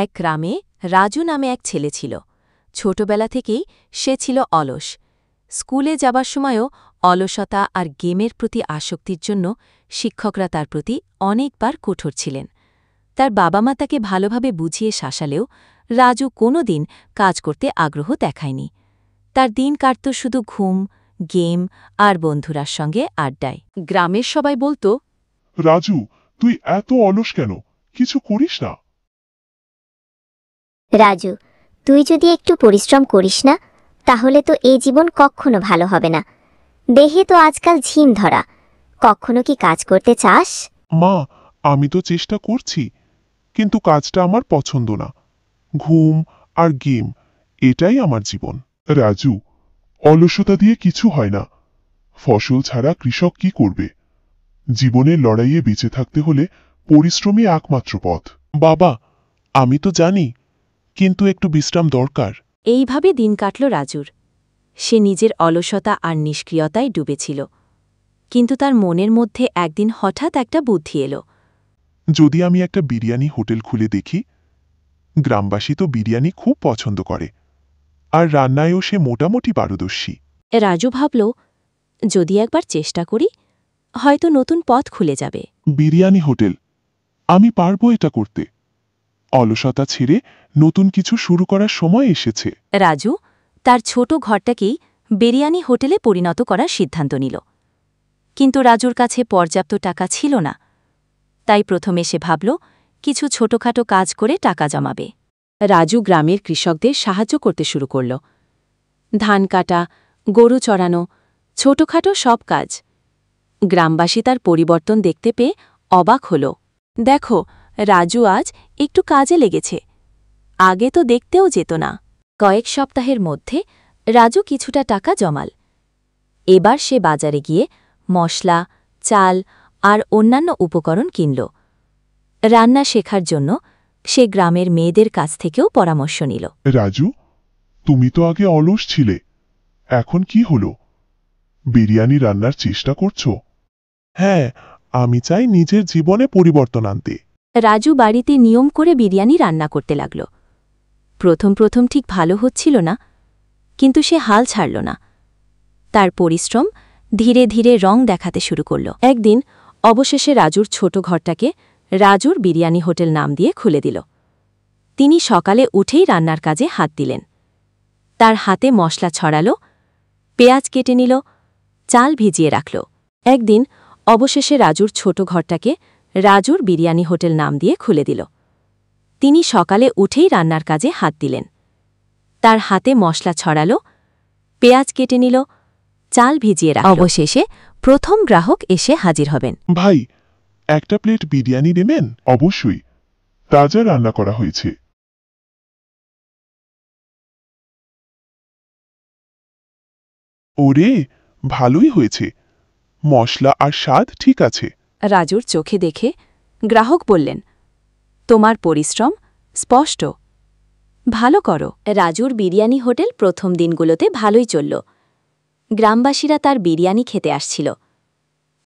এক গ্রামে রাজু নামে এক ছেলে ছিল। ছোটবেলা থেকেই সে ছিল অলস। স্কুলে যাবার সময়ও অলসতা আর গেমের প্রতি আসক্তির জন্য শিক্ষকরা তার প্রতি অনেকবার কঠোর ছিলেন। তার বাবা মা তাকে ভালোভাবে বুঝিয়ে শাসালেও রাজু কোনো দিন কাজ করতে আগ্রহ দেখায়নি। তার দিন কাটত শুধু ঘুম, গেম আর বন্ধুরার সঙ্গে আড্ডায়। গ্রামের সবাই বলতো, রাজু, তুই এত অলস কেন? কিছু করিস না? রাজু, তুই যদি একটু পরিশ্রম করিস না, তাহলে তো এই জীবন কখনো ভালো হবে না। দেহে তো আজকাল ঝিম ধরা। কখনো কি কাজ করতে চাস? মা, আমি তো চেষ্টা করছি, কিন্তু কাজটা আমার পছন্দ না। ঘুম আর গেম, এটাই আমার জীবন। রাজু, অলসতা দিয়ে কিছু হয় না। ফসল ছাড়া কৃষক কি করবে? জীবনের লড়াইয়ে বেঁচে থাকতে হলে পরিশ্রমই একমাত্র পথ। বাবা, আমি তো জানি, কিন্তু একটু বিশ্রাম দরকার। এইভাবে দিন কাটল রাজুর। সে নিজের অলসতা আর নিষ্ক্রিয়তায় ডুবেছিল। কিন্তু তার মনের মধ্যে একদিন হঠাৎ একটা বুদ্ধি এলো। যদি আমি একটা বিরিয়ানি হোটেল খুলে দেখি? গ্রামবাসী তো বিরিয়ানি খুব পছন্দ করে, আর রান্নায়ও সে মোটামুটি পারদর্শী। রাজু ভাবল, যদি একবার চেষ্টা করি, হয়তো নতুন পথ খুলে যাবে। বিরিয়ানি হোটেল, আমি পারবো এটা করতে। অলসতা ছেড়ে নতুন কিছু শুরু করার সময় এসেছে। রাজু তার ছোট ঘরটাকেই বিরিয়ানি হোটেলে পরিণত করার সিদ্ধান্ত নিল। কিন্তু রাজুর কাছে পর্যাপ্ত টাকা ছিল না। তাই প্রথমে সে ভাবল কিছু ছোটখাটো কাজ করে টাকা জমাবে। রাজু গ্রামের কৃষকদের সাহায্য করতে শুরু করল। ধান কাটা, গরু চড়ানো, ছোটখাটো সব কাজ। গ্রামবাসী তার পরিবর্তন দেখতে পেয়ে অবাক হল। দেখো, রাজু আজ একটু কাজে লেগেছে। আগে তো দেখতেও যেত না। কয়েক সপ্তাহের মধ্যে রাজু কিছুটা টাকা জমাল। এবার সে বাজারে গিয়ে মশলা, চাল আর অন্যান্য উপকরণ কিনল। রান্না শেখার জন্য সে গ্রামের মেয়েদের কাছ থেকেও পরামর্শ নিল। রাজু, তুমি তো আগে অলস ছিলে, এখন কি হলো? বিরিয়ানি রান্নার চেষ্টা করছো? হ্যাঁ, আমি চাই নিজের জীবনে পরিবর্তন আনতে। রাজু বাড়িতে নিয়ম করে বিরিয়ানি রান্না করতে লাগল। প্রথম প্রথম ঠিক ভালো হচ্ছিল না, কিন্তু সে হাল ছাড়ল না। তার পরিশ্রম ধীরে ধীরে রং দেখাতে শুরু করল। একদিন অবশেষে রাজুর ছোট ঘরটাকে রাজুর বিরিয়ানি হোটেল নাম দিয়ে খুলে দিল। তিনি সকালে উঠেই রান্নার কাজে হাত দিলেন। তার হাতে মশলা ছড়াল, পেঁয়াজ কেটে নিল, চাল ভিজিয়ে রাখল। একদিন অবশেষে রাজুর ছোট ঘরটাকে রাজুর বিরিয়ানি হোটেল নাম দিয়ে খুলে দিল। তিনি সকালে উঠেই রান্নার কাজে হাত দিলেন। তার হাতে মশলা ছড়াল, পেঁয়াজ কেটে নিল, চাল ভিজিয়ে রাখল। অবশেষে প্রথম গ্রাহক এসে হাজির হবেন। ভাই, একটা প্লেট বিরিয়ানি নেবেন? অবশ্যই, তাজা রান্না করা হয়েছে। ওরে, ভালোই হয়েছে। মশলা আর স্বাদ ঠিক আছে। রাজুর চোখে দেখে গ্রাহক বললেন, তোমার পরিশ্রম স্পষ্ট, ভালো করো। রাজুর বিরিয়ানি হোটেল প্রথম দিনগুলোতে ভালোই চলল। গ্রামবাসীরা তার বিরিয়ানি খেতে আসছিল।